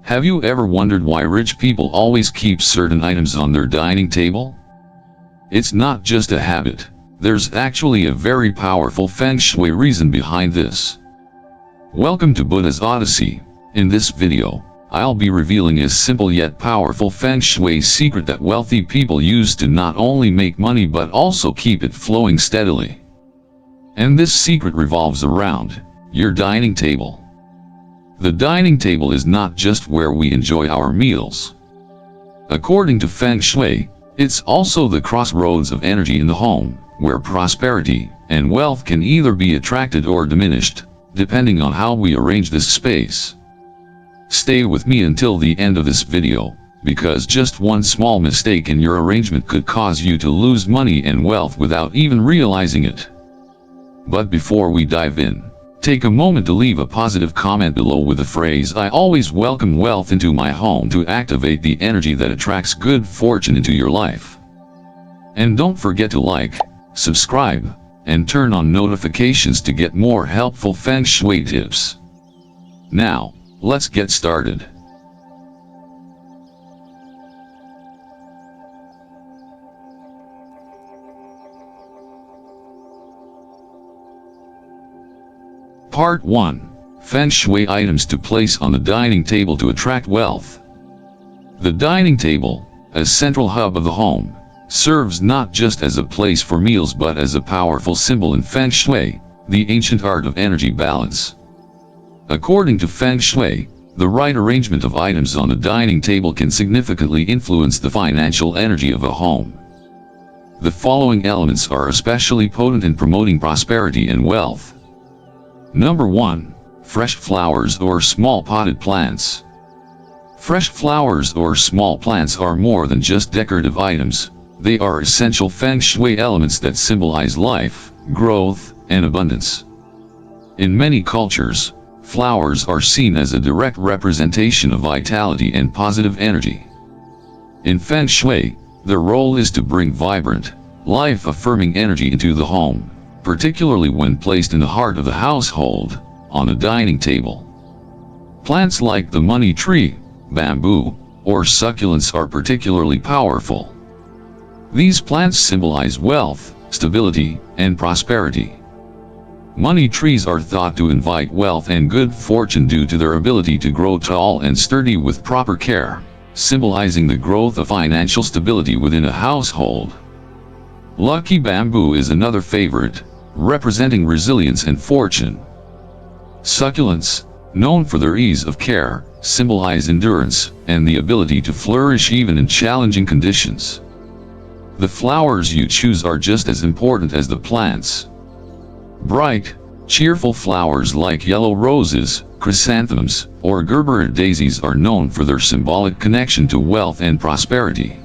Have you ever wondered why rich people always keep certain items on their dining table? It's not just a habit. There's actually a very powerful Feng Shui reason behind this. Welcome to Buddha's Odyssey. In this video, I'll be revealing a simple yet powerful Feng Shui secret that wealthy people use to not only make money but also keep it flowing steadily. And this secret revolves around your dining table. The dining table is not just where we enjoy our meals. According to Feng Shui, it's also the crossroads of energy in the home, where prosperity and wealth can either be attracted or diminished, depending on how we arrange this space. Stay with me until the end of this video, because just one small mistake in your arrangement could cause you to lose money and wealth without even realizing it. But before we dive in, take a moment to leave a positive comment below with the phrase "I always welcome wealth into my home" to activate the energy that attracts good fortune into your life. And don't forget to like, subscribe, and turn on notifications to get more helpful Feng Shui tips. Now, let's get started. Part 1. Feng Shui items to place on the dining table to attract wealth. The dining table, a central hub of the home, serves not just as a place for meals but as a powerful symbol in Feng Shui, the ancient art of energy balance. According to Feng Shui, the right arrangement of items on the dining table can significantly influence the financial energy of a home. The following elements are especially potent in promoting prosperity and wealth. Number 1. Fresh flowers or small potted plants. Fresh flowers or small plants are more than just decorative items. They are essential Feng Shui elements that symbolize life, growth, and abundance. In many cultures, flowers are seen as a direct representation of vitality and positive energy. In Feng Shui, their role is to bring vibrant, life-affirming energy into the home, particularly when placed in the heart of the household, on the dining table. Plants like the money tree, bamboo, or succulents are particularly powerful. These plants symbolize wealth, stability, and prosperity. Money trees are thought to invite wealth and good fortune due to their ability to grow tall and sturdy with proper care, symbolizing the growth of financial stability within a household. Lucky bamboo is another favorite, representing resilience and fortune. Succulents, known for their ease of care, symbolize endurance and the ability to flourish even in challenging conditions. The flowers you choose are just as important as the plants. Bright, cheerful flowers like yellow roses, chrysanthemums, or Gerber daisies are known for their symbolic connection to wealth and prosperity.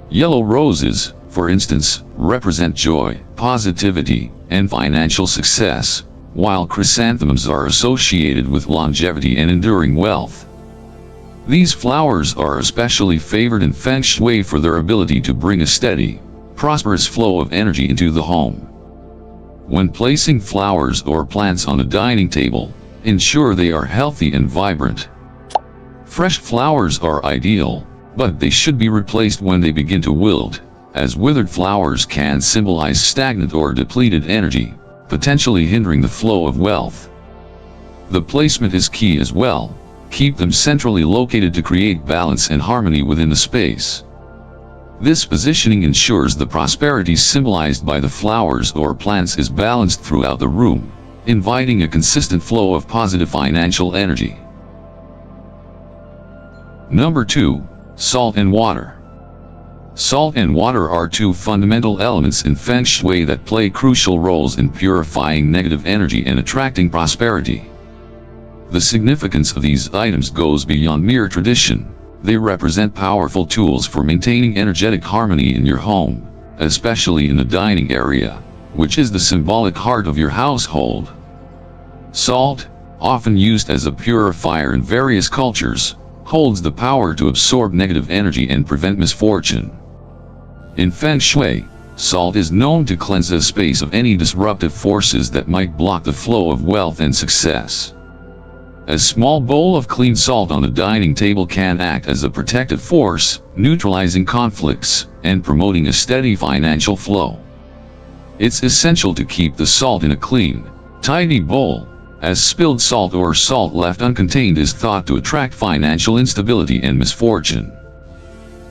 Yellow roses, for instance, represent joy, positivity, and financial success, while chrysanthemums are associated with longevity and enduring wealth. These flowers are especially favored in Feng Shui for their ability to bring a steady, prosperous flow of energy into the home. When placing flowers or plants on the dining table, ensure they are healthy and vibrant. Fresh flowers are ideal, but they should be replaced when they begin to wilt, as withered flowers can symbolize stagnant or depleted energy, potentially hindering the flow of wealth. The placement is key as well. Keep them centrally located to create balance and harmony within the space. This positioning ensures the prosperity symbolized by the flowers or plants is balanced throughout the room, inviting a consistent flow of positive financial energy. Number 2. Salt and water. Salt and water are two fundamental elements in Feng Shui that play crucial roles in purifying negative energy and attracting prosperity. The significance of these items goes beyond mere tradition. They represent powerful tools for maintaining energetic harmony in your home, especially in the dining area, which is the symbolic heart of your household. Salt, often used as a purifier in various cultures, holds the power to absorb negative energy and prevent misfortune. In Feng Shui, salt is known to cleanse a space of any disruptive forces that might block the flow of wealth and success. A small bowl of clean salt on the dining table can act as a protective force, neutralizing conflicts, and promoting a steady financial flow. It's essential to keep the salt in a clean, tidy bowl, as spilled salt or salt left uncontained is thought to attract financial instability and misfortune.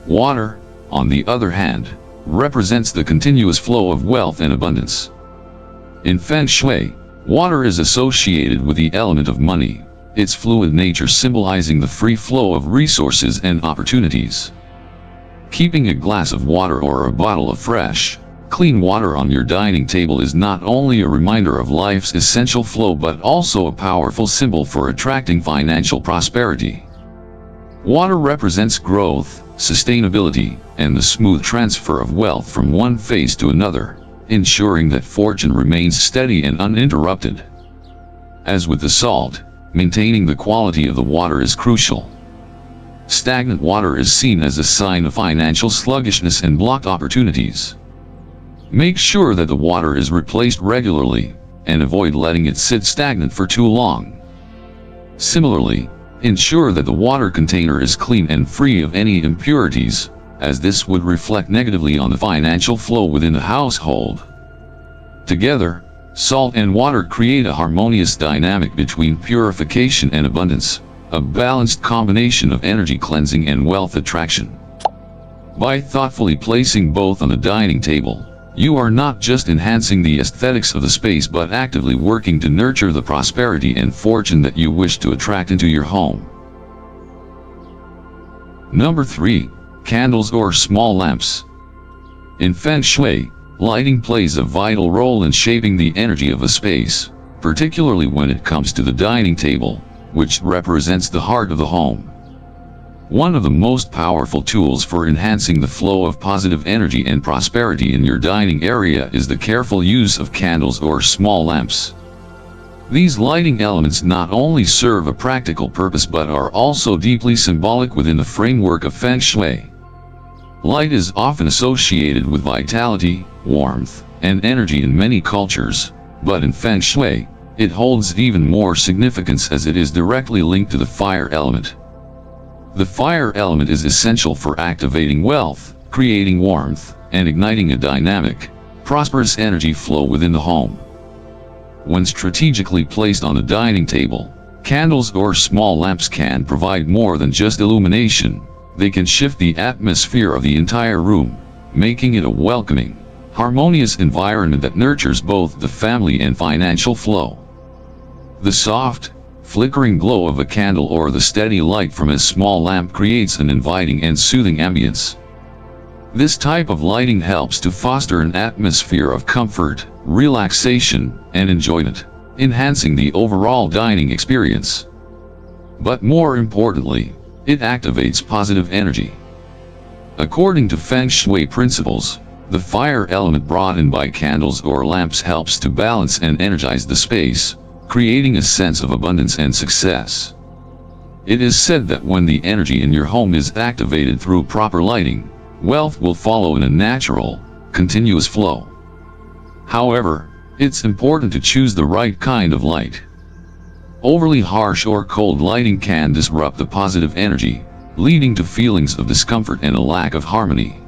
Water, on the other hand, represents the continuous flow of wealth and abundance. In Feng Shui, water is associated with the element of money, its fluid nature symbolizing the free flow of resources and opportunities. Keeping a glass of water or a bottle of fresh, clean water on your dining table is not only a reminder of life's essential flow but also a powerful symbol for attracting financial prosperity. Water represents growth, sustainability, and the smooth transfer of wealth from one phase to another, ensuring that fortune remains steady and uninterrupted. As with the salt, maintaining the quality of the water is crucial. Stagnant water is seen as a sign of financial sluggishness and blocked opportunities. Make sure that the water is replaced regularly, and avoid letting it sit stagnant for too long. Similarly, ensure that the water container is clean and free of any impurities, as this would reflect negatively on the financial flow within the household. Together, salt and water create a harmonious dynamic between purification and abundance, a balanced combination of energy cleansing and wealth attraction. By thoughtfully placing both on the dining table, you are not just enhancing the aesthetics of the space but actively working to nurture the prosperity and fortune that you wish to attract into your home. Number 3. Candles or small lamps. In Feng Shui, lighting plays a vital role in shaping the energy of a space, particularly when it comes to the dining table, which represents the heart of the home. One of the most powerful tools for enhancing the flow of positive energy and prosperity in your dining area is the careful use of candles or small lamps. These lighting elements not only serve a practical purpose but are also deeply symbolic within the framework of Feng Shui. Light is often associated with vitality, warmth, and energy in many cultures, but in Feng Shui, it holds even more significance as it is directly linked to the fire element. The fire element is essential for activating wealth, creating warmth, and igniting a dynamic, prosperous energy flow within the home. When strategically placed on the dining table, candles or small lamps can provide more than just illumination. They can shift the atmosphere of the entire room, making it a welcoming, harmonious environment that nurtures both the family and financial flow. The soft, flickering glow of a candle or the steady light from a small lamp creates an inviting and soothing ambience. This type of lighting helps to foster an atmosphere of comfort, relaxation, and enjoyment, enhancing the overall dining experience. But more importantly, it activates positive energy. According to Feng Shui principles, the fire element brought in by candles or lamps helps to balance and energize the space, creating a sense of abundance and success. It is said that when the energy in your home is activated through proper lighting, wealth will follow in a natural, continuous flow. However, it's important to choose the right kind of light. Overly harsh or cold lighting can disrupt the positive energy, leading to feelings of discomfort and a lack of harmony.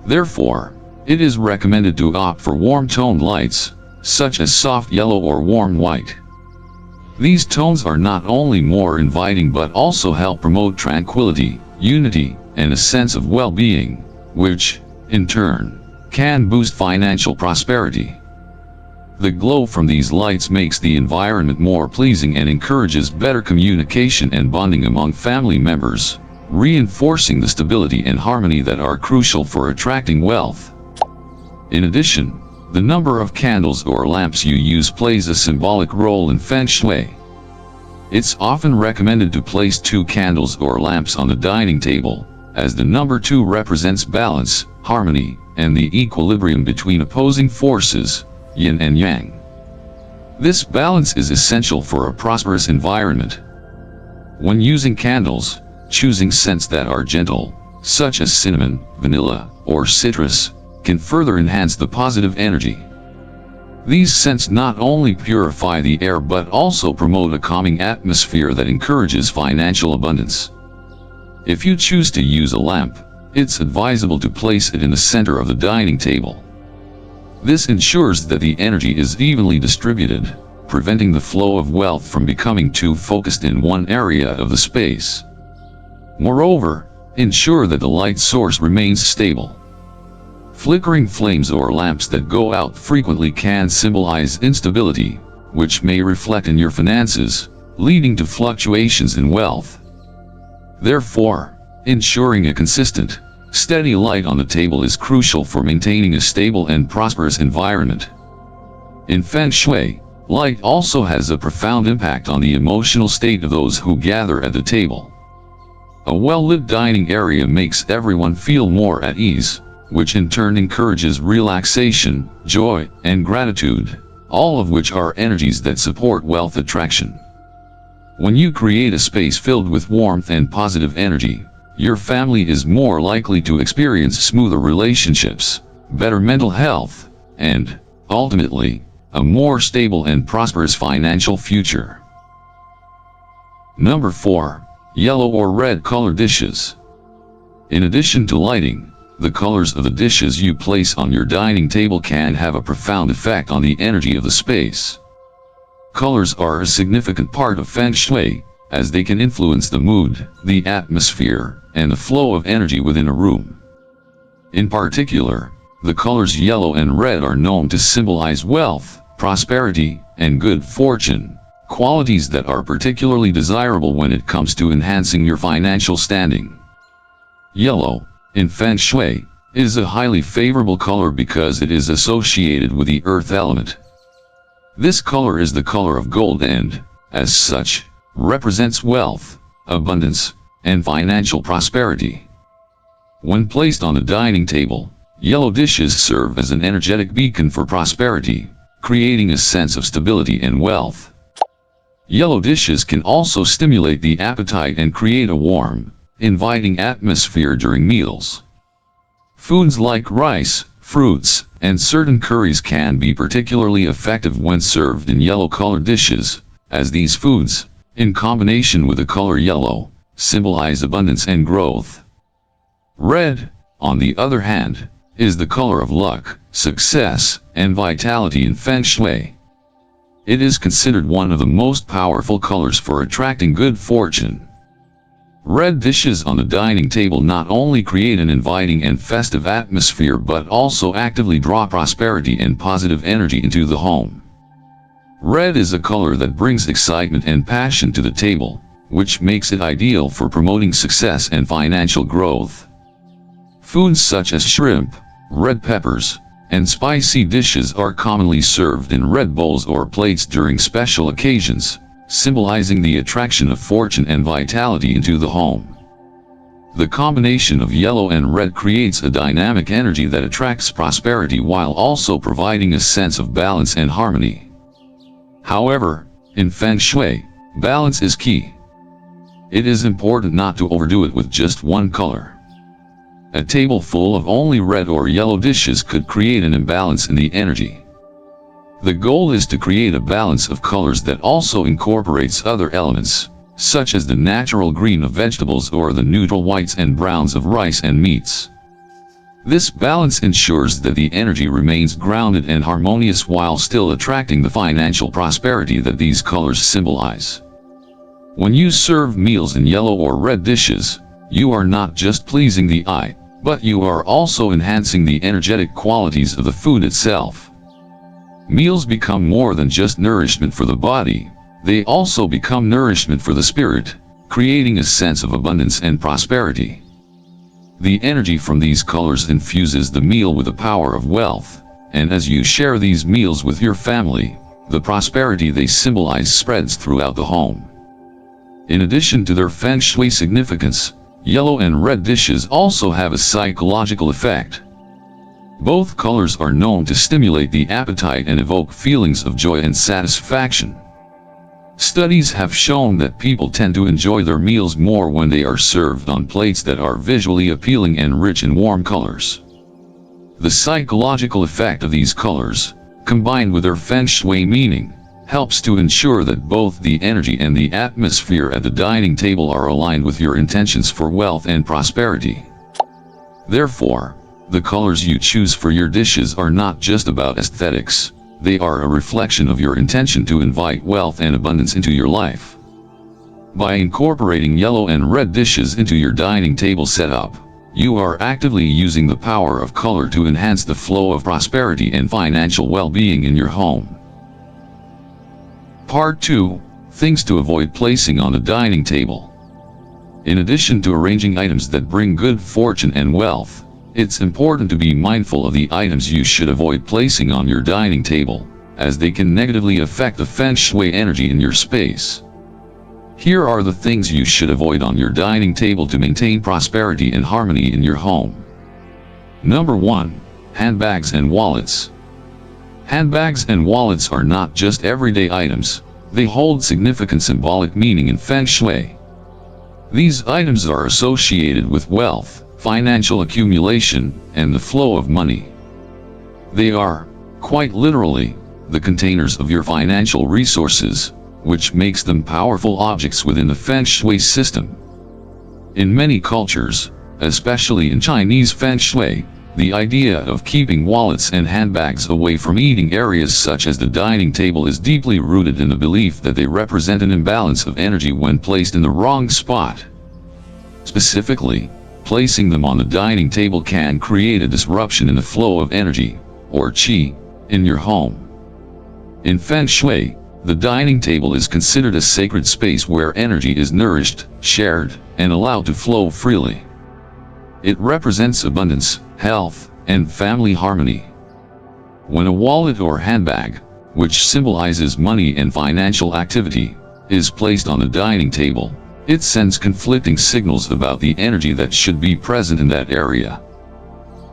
Therefore, it is recommended to opt for warm-toned lights, such as soft yellow or warm white. These tones are not only more inviting but also help promote tranquility, unity, and a sense of well-being, which, in turn, can boost financial prosperity. The glow from these lights makes the environment more pleasing and encourages better communication and bonding among family members, reinforcing the stability and harmony that are crucial for attracting wealth. In addition, the number of candles or lamps you use plays a symbolic role in Feng Shui. It's often recommended to place 2 candles or lamps on the dining table, as the number 2 represents balance, harmony, and the equilibrium between opposing forces, yin and yang. This balance is essential for a prosperous environment. When using candles, choosing scents that are gentle, such as cinnamon, vanilla, or citrus, can further enhance the positive energy. These scents not only purify the air but also promote a calming atmosphere that encourages financial abundance. If you choose to use a lamp, it's advisable to place it in the center of the dining table. This ensures that the energy is evenly distributed, preventing the flow of wealth from becoming too focused in one area of the space. Moreover, ensure that the light source remains stable. Flickering flames or lamps that go out frequently can symbolize instability, which may reflect in your finances, leading to fluctuations in wealth. Therefore, ensuring a consistent, steady light on the table is crucial for maintaining a stable and prosperous environment. In Feng Shui, light also has a profound impact on the emotional state of those who gather at the table. A well-lit dining area makes everyone feel more at ease, which in turn encourages relaxation, joy, and gratitude, all of which are energies that support wealth attraction. When you create a space filled with warmth and positive energy, your family is more likely to experience smoother relationships, better mental health, and, ultimately, a more stable and prosperous financial future. Number 4. Yellow or red color dishes. In addition to lighting, the colors of the dishes you place on your dining table can have a profound effect on the energy of the space. Colors are a significant part of Feng Shui, as they can influence the mood, the atmosphere, and the flow of energy within a room. In particular, the colors yellow and red are known to symbolize wealth, prosperity, and good fortune, qualities that are particularly desirable when it comes to enhancing your financial standing. Yellow, in Feng Shui, is a highly favorable color because it is associated with the earth element. This color is the color of gold and, as such, represents wealth, abundance, and financial prosperity. When placed on the dining table, yellow dishes serve as an energetic beacon for prosperity, creating a sense of stability and wealth. Yellow dishes can also stimulate the appetite and create a warm, inviting atmosphere during meals. Foods like rice, fruits, and certain curries can be particularly effective when served in yellow-colored dishes, as these foods, in combination with the color yellow, symbolize abundance and growth. Red, on the other hand, is the color of luck, success, and vitality in Feng Shui. It is considered one of the most powerful colors for attracting good fortune. Red dishes on the dining table not only create an inviting and festive atmosphere but also actively draw prosperity and positive energy into the home. Red is a color that brings excitement and passion to the table, which makes it ideal for promoting success and financial growth. Foods such as shrimp, red peppers, and spicy dishes are commonly served in red bowls or plates during special occasions, symbolizing the attraction of fortune and vitality into the home. The combination of yellow and red creates a dynamic energy that attracts prosperity while also providing a sense of balance and harmony. However, in Feng Shui, balance is key. It is important not to overdo it with just one color. A table full of only red or yellow dishes could create an imbalance in the energy. The goal is to create a balance of colors that also incorporates other elements, such as the natural green of vegetables or the neutral whites and browns of rice and meats. This balance ensures that the energy remains grounded and harmonious while still attracting the financial prosperity that these colors symbolize. When you serve meals in yellow or red dishes, you are not just pleasing the eye, but you are also enhancing the energetic qualities of the food itself. Meals become more than just nourishment for the body, they also become nourishment for the spirit, creating a sense of abundance and prosperity. The energy from these colors infuses the meal with the power of wealth, and as you share these meals with your family, the prosperity they symbolize spreads throughout the home. In addition to their Feng Shui significance, yellow and red dishes also have a psychological effect. Both colors are known to stimulate the appetite and evoke feelings of joy and satisfaction. Studies have shown that people tend to enjoy their meals more when they are served on plates that are visually appealing and rich in warm colors. The psychological effect of these colors, combined with their Feng Shui meaning, helps to ensure that both the energy and the atmosphere at the dining table are aligned with your intentions for wealth and prosperity. Therefore, the colors you choose for your dishes are not just about aesthetics, they are a reflection of your intention to invite wealth and abundance into your life. By incorporating yellow and red dishes into your dining table setup, you are actively using the power of color to enhance the flow of prosperity and financial well-being in your home. Part 2. Things to avoid placing on the dining table. In addition to arranging items that bring good fortune and wealth, it's important to be mindful of the items you should avoid placing on your dining table, as they can negatively affect the Feng Shui energy in your space. Here are the things you should avoid on your dining table to maintain prosperity and harmony in your home. Number 1. Handbags and wallets. Handbags and wallets are not just everyday items, they hold significant symbolic meaning in Feng Shui. These items are associated with wealth, financial accumulation, and the flow of money. They are, quite literally, the containers of your financial resources, which makes them powerful objects within the Feng Shui system. In many cultures, especially in Chinese Feng Shui, the idea of keeping wallets and handbags away from eating areas such as the dining table is deeply rooted in the belief that they represent an imbalance of energy when placed in the wrong spot. Specifically, placing them on the dining table can create a disruption in the flow of energy, or qi, in your home. In Feng Shui, the dining table is considered a sacred space where energy is nourished, shared, and allowed to flow freely. It represents abundance, health, and family harmony. When a wallet or handbag, which symbolizes money and financial activity, is placed on the dining table, it sends conflicting signals about the energy that should be present in that area.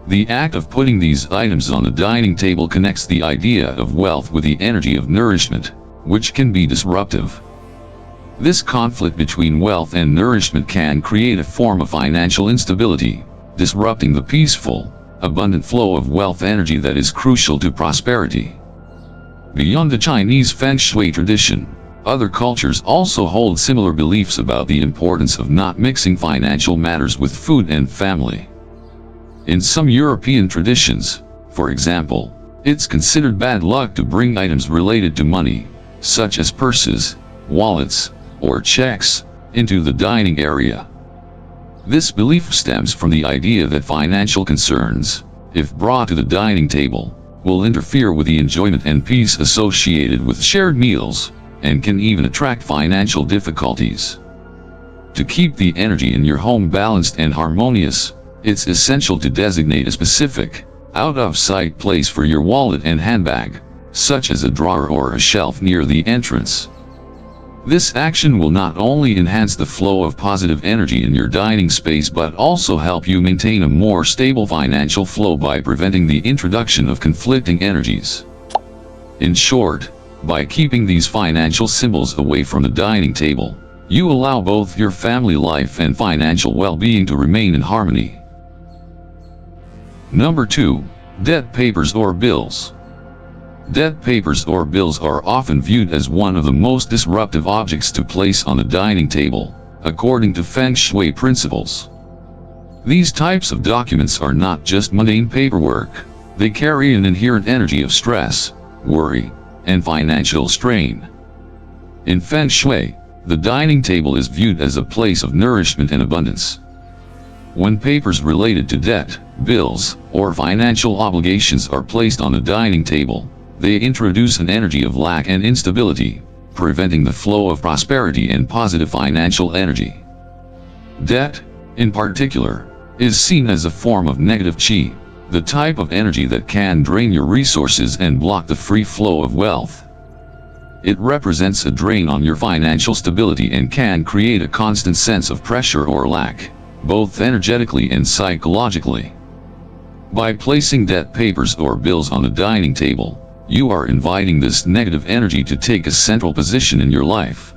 The act of putting these items on the dining table connects the idea of wealth with the energy of nourishment, which can be disruptive. This conflict between wealth and nourishment can create a form of financial instability, disrupting the peaceful, abundant flow of wealth energy that is crucial to prosperity. Beyond the Chinese Feng Shui tradition, other cultures also hold similar beliefs about the importance of not mixing financial matters with food and family. In some European traditions, for example, it's considered bad luck to bring items related to money, such as purses, wallets, or checks, into the dining area. This belief stems from the idea that financial concerns, if brought to the dining table, will interfere with the enjoyment and peace associated with shared meals, and can even attract financial difficulties. To keep the energy in your home balanced and harmonious, it's essential to designate a specific, out-of-sight place for your wallet and handbag, such as a drawer or a shelf near the entrance. This action will not only enhance the flow of positive energy in your dining space but also help you maintain a more stable financial flow by preventing the introduction of conflicting energies. In short, by keeping these financial symbols away from the dining table, you allow both your family life and financial well-being to remain in harmony. Number 2. Debt papers or bills. Debt papers or bills are often viewed as one of the most disruptive objects to place on the dining table, according to Feng Shui principles. These types of documents are not just mundane paperwork, they carry an inherent energy of stress, worry, and financial strain. In Feng Shui, the dining table is viewed as a place of nourishment and abundance. When papers related to debt, bills, or financial obligations are placed on the dining table, they introduce an energy of lack and instability, preventing the flow of prosperity and positive financial energy. Debt, in particular, is seen as a form of negative qi, the type of energy that can drain your resources and block the free flow of wealth. It represents a drain on your financial stability and can create a constant sense of pressure or lack, both energetically and psychologically. By placing debt papers or bills on the dining table, you are inviting this negative energy to take a central position in your life.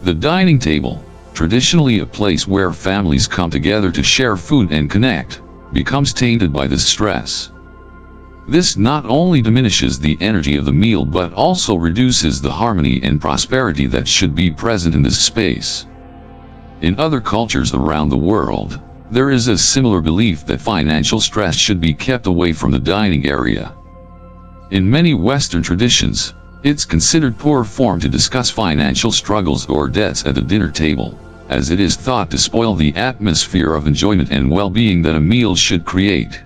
The dining table, traditionally a place where families come together to share food and connect, becomes tainted by this stress. This not only diminishes the energy of the meal but also reduces the harmony and prosperity that should be present in this space. In other cultures around the world, there is a similar belief that financial stress should be kept away from the dining area. In many Western traditions, it's considered poor form to discuss financial struggles or debts at the dinner table, as it is thought to spoil the atmosphere of enjoyment and well-being that a meal should create.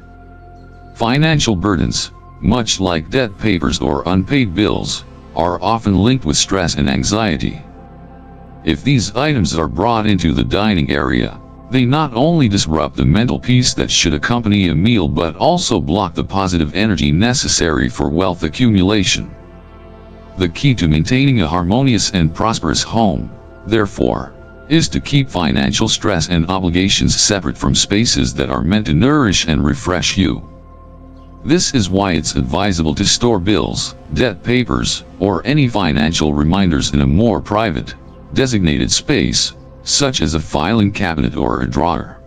Financial burdens, much like debt papers or unpaid bills, are often linked with stress and anxiety. If these items are brought into the dining area, they not only disrupt the mental peace that should accompany a meal but also block the positive energy necessary for wealth accumulation. The key to maintaining a harmonious and prosperous home, therefore, is to keep financial stress and obligations separate from spaces that are meant to nourish and refresh you. This is why it's advisable to store bills, debt papers, or any financial reminders in a more private, designated space, such as a filing cabinet or a drawer.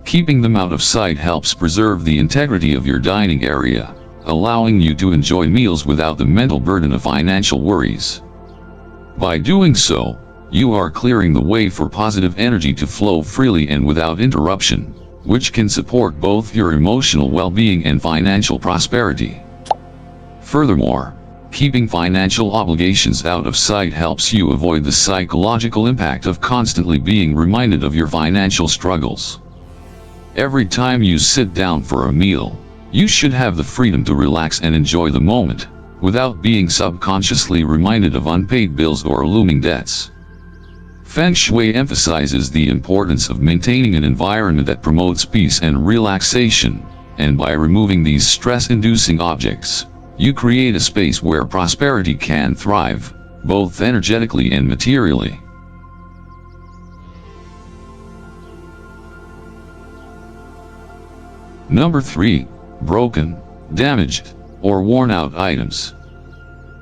Keeping them out of sight helps preserve the integrity of your dining area, allowing you to enjoy meals without the mental burden of financial worries. By doing so, you are clearing the way for positive energy to flow freely and without interruption, which can support both your emotional well-being and financial prosperity. Furthermore, keeping financial obligations out of sight helps you avoid the psychological impact of constantly being reminded of your financial struggles. Every time you sit down for a meal, you should have the freedom to relax and enjoy the moment, without being subconsciously reminded of unpaid bills or looming debts. Feng Shui emphasizes the importance of maintaining an environment that promotes peace and relaxation, and by removing these stress-inducing objects, you create a space where prosperity can thrive, both energetically and materially. Number 3. Broken, damaged, or worn-out items.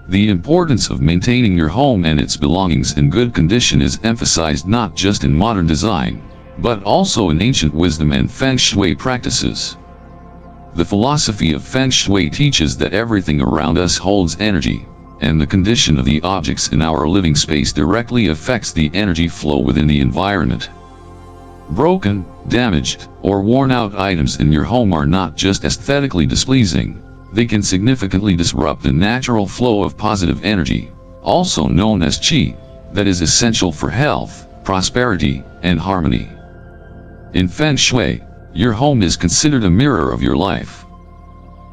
The importance of maintaining your home and its belongings in good condition is emphasized not just in modern design, but also in ancient wisdom and Feng Shui practices. The philosophy of Feng Shui teaches that everything around us holds energy, and the condition of the objects in our living space directly affects the energy flow within the environment. Broken, damaged, or worn-out items in your home are not just aesthetically displeasing, they can significantly disrupt the natural flow of positive energy, also known as qi, that is essential for health, prosperity, and harmony. In Feng Shui, your home is considered a mirror of your life.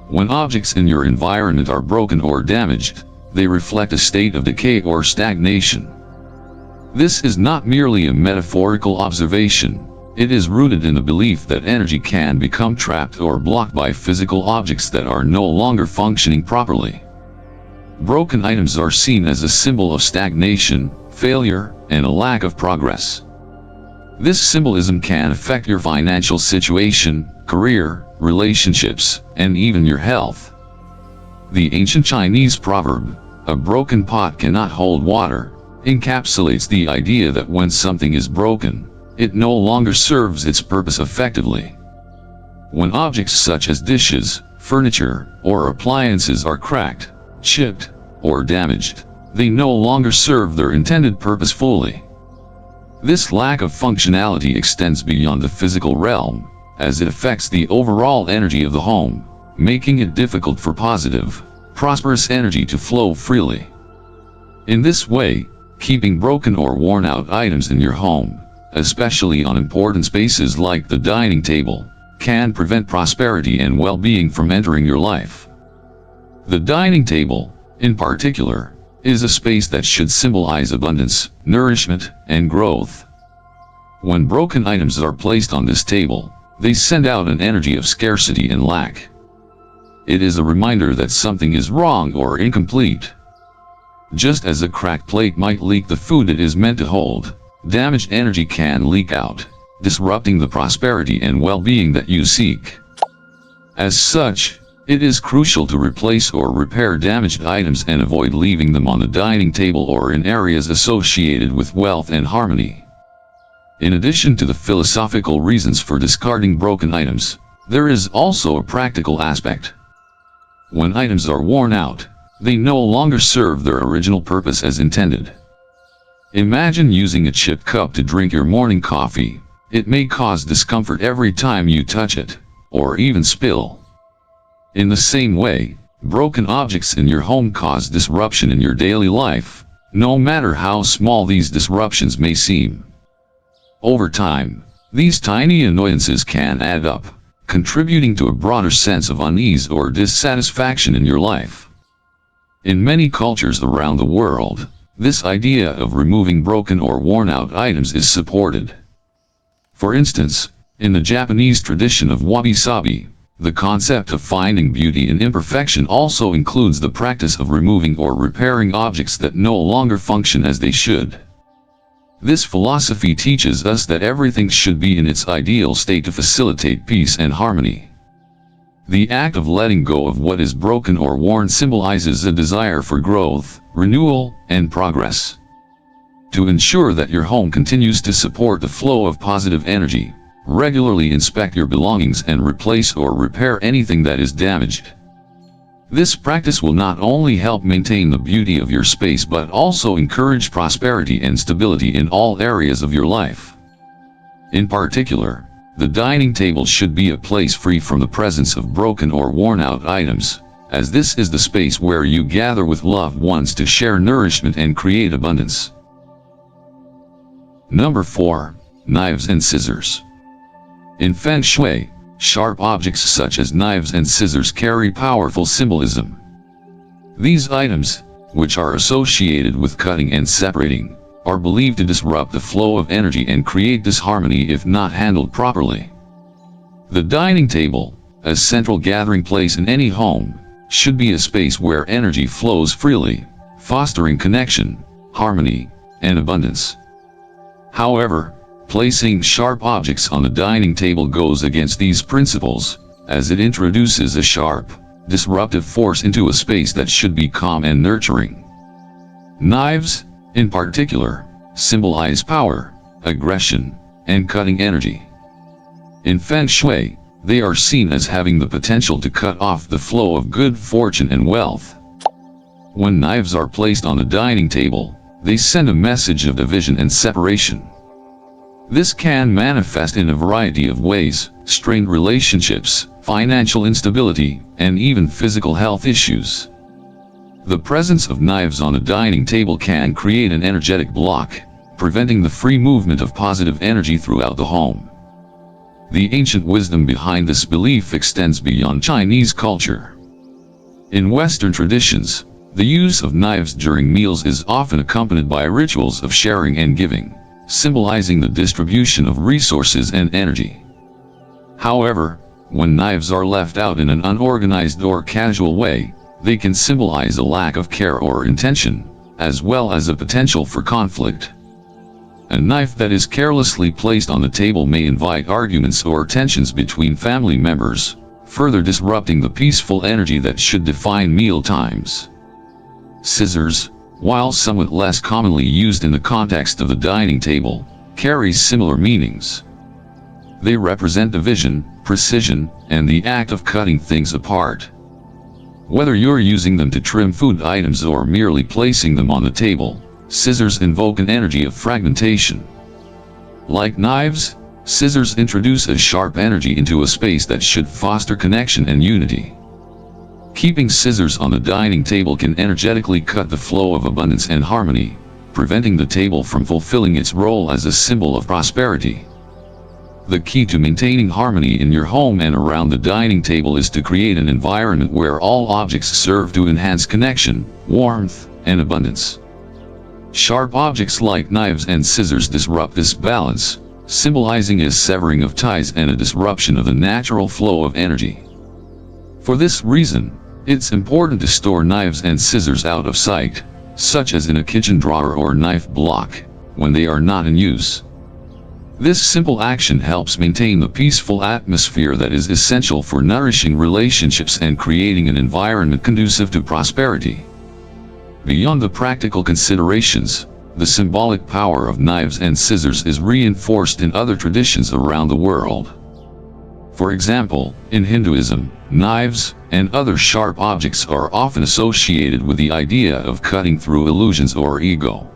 When objects in your environment are broken or damaged, they reflect a state of decay or stagnation. This is not merely a metaphorical observation, it is rooted in the belief that energy can become trapped or blocked by physical objects that are no longer functioning properly. Broken items are seen as a symbol of stagnation, failure, and a lack of progress. This symbolism can affect your financial situation, career, relationships, and even your health. The ancient Chinese proverb, "A broken pot cannot hold water," encapsulates the idea that when something is broken, it no longer serves its purpose effectively. When objects such as dishes, furniture, or appliances are cracked, chipped, or damaged, they no longer serve their intended purpose fully. This lack of functionality extends beyond the physical realm, as it affects the overall energy of the home, making it difficult for positive, prosperous energy to flow freely. In this way, keeping broken or worn-out items in your home, especially on important spaces like the dining table, can prevent prosperity and well-being from entering your life. The dining table, in particular, is a space that should symbolize abundance, nourishment, and growth. When broken items are placed on this table, they send out an energy of scarcity and lack. It is a reminder that something is wrong or incomplete. Just as a cracked plate might leak the food it is meant to hold, damaged energy can leak out, disrupting the prosperity and well-being that you seek. As such, it is crucial to replace or repair damaged items and avoid leaving them on the dining table or in areas associated with wealth and harmony. In addition to the philosophical reasons for discarding broken items, there is also a practical aspect. When items are worn out, they no longer serve their original purpose as intended. Imagine using a chipped cup to drink your morning coffee. It may cause discomfort every time you touch it, or even spill. In the same way, broken objects in your home cause disruption in your daily life, no matter how small these disruptions may seem. Over time, these tiny annoyances can add up, contributing to a broader sense of unease or dissatisfaction in your life. In many cultures around the world, this idea of removing broken or worn-out items is supported. For instance, in the Japanese tradition of wabi-sabi, the concept of finding beauty in imperfection also includes the practice of removing or repairing objects that no longer function as they should. This philosophy teaches us that everything should be in its ideal state to facilitate peace and harmony. The act of letting go of what is broken or worn symbolizes a desire for growth, renewal, and progress. To ensure that your home continues to support the flow of positive energy, regularly inspect your belongings and replace or repair anything that is damaged. This practice will not only help maintain the beauty of your space but also encourage prosperity and stability in all areas of your life. In particular, the dining table should be a place free from the presence of broken or worn-out items, as this is the space where you gather with loved ones to share nourishment and create abundance. Number 4. Knives and scissors. In Feng Shui, sharp objects such as knives and scissors carry powerful symbolism. These items, which are associated with cutting and separating, are believed to disrupt the flow of energy and create disharmony if not handled properly. The dining table, a central gathering place in any home, should be a space where energy flows freely, fostering connection, harmony, and abundance. However, placing sharp objects on the dining table goes against these principles, as it introduces a sharp, disruptive force into a space that should be calm and nurturing. Knives, in particular, symbolize power, aggression, and cutting energy. In Feng Shui, they are seen as having the potential to cut off the flow of good fortune and wealth. When knives are placed on the dining table, they send a message of division and separation. This can manifest in a variety of ways: strained relationships, financial instability, and even physical health issues. The presence of knives on a dining table can create an energetic block, preventing the free movement of positive energy throughout the home. The ancient wisdom behind this belief extends beyond Chinese culture. In Western traditions, the use of knives during meals is often accompanied by rituals of sharing and giving, symbolizing the distribution of resources and energy. However, when knives are left out in an unorganized or casual way, they can symbolize a lack of care or intention, as well as a potential for conflict. A knife that is carelessly placed on the table may invite arguments or tensions between family members, further disrupting the peaceful energy that should define meal times. Scissors, while somewhat less commonly used in the context of the dining table, carry similar meanings. They represent division, precision, and the act of cutting things apart. Whether you're using them to trim food items or merely placing them on the table, scissors invoke an energy of fragmentation. Like knives, scissors introduce a sharp energy into a space that should foster connection and unity. Keeping scissors on the dining table can energetically cut the flow of abundance and harmony, preventing the table from fulfilling its role as a symbol of prosperity. The key to maintaining harmony in your home and around the dining table is to create an environment where all objects serve to enhance connection, warmth, and abundance. Sharp objects like knives and scissors disrupt this balance, symbolizing a severing of ties and a disruption of the natural flow of energy. For this reason, it's important to store knives and scissors out of sight, such as in a kitchen drawer or knife block, when they are not in use. This simple action helps maintain the peaceful atmosphere that is essential for nourishing relationships and creating an environment conducive to prosperity. Beyond the practical considerations, the symbolic power of knives and scissors is reinforced in other traditions around the world. For example, in Hinduism, knives and other sharp objects are often associated with the idea of cutting through illusions or ego.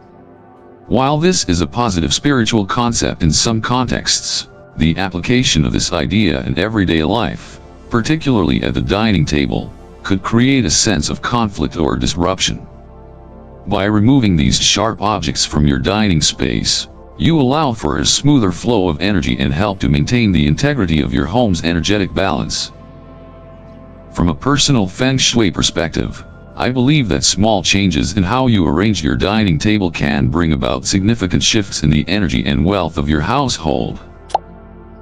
While this is a positive spiritual concept in some contexts, the application of this idea in everyday life, particularly at the dining table, could create a sense of conflict or disruption. By removing these sharp objects from your dining space, you allow for a smoother flow of energy and help to maintain the integrity of your home's energetic balance. From a personal Feng Shui perspective, I believe that small changes in how you arrange your dining table can bring about significant shifts in the energy and wealth of your household.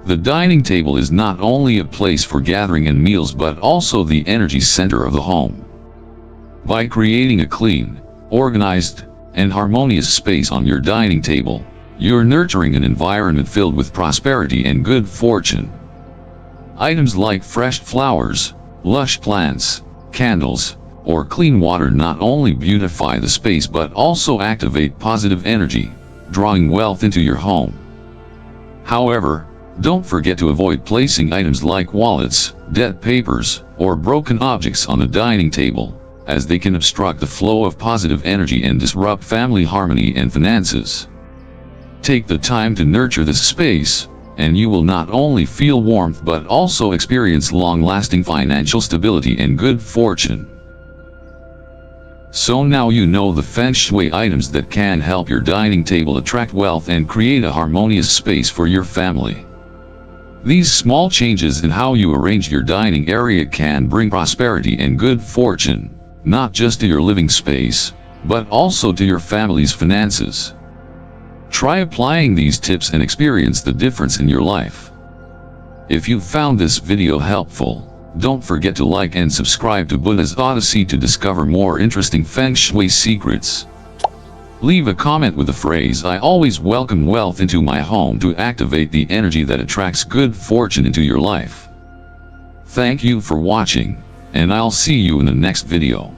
The dining table is not only a place for gathering and meals but also the energy center of the home. By creating a clean, organized, and harmonious space on your dining table, you're nurturing an environment filled with prosperity and good fortune. Items like fresh flowers, lush plants, candles, or clean water not only beautify the space but also activate positive energy, drawing wealth into your home. However, don't forget to avoid placing items like wallets, dead papers, or broken objects on the dining table, as they can obstruct the flow of positive energy and disrupt family harmony and finances. Take the time to nurture this space, and you will not only feel warmth but also experience long-lasting financial stability and good fortune. So now you know the Feng Shui items that can help your dining table attract wealth and create a harmonious space for your family. These small changes in how you arrange your dining area can bring prosperity and good fortune, not just to your living space, but also to your family's finances. Try applying these tips and experience the difference in your life. If you found this video helpful, don't forget to like and subscribe to Buddha's Odyssey to discover more interesting Feng Shui secrets. Leave a comment with the phrase "I always welcome wealth into my home" to activate the energy that attracts good fortune into your life. Thank you for watching, and I'll see you in the next video.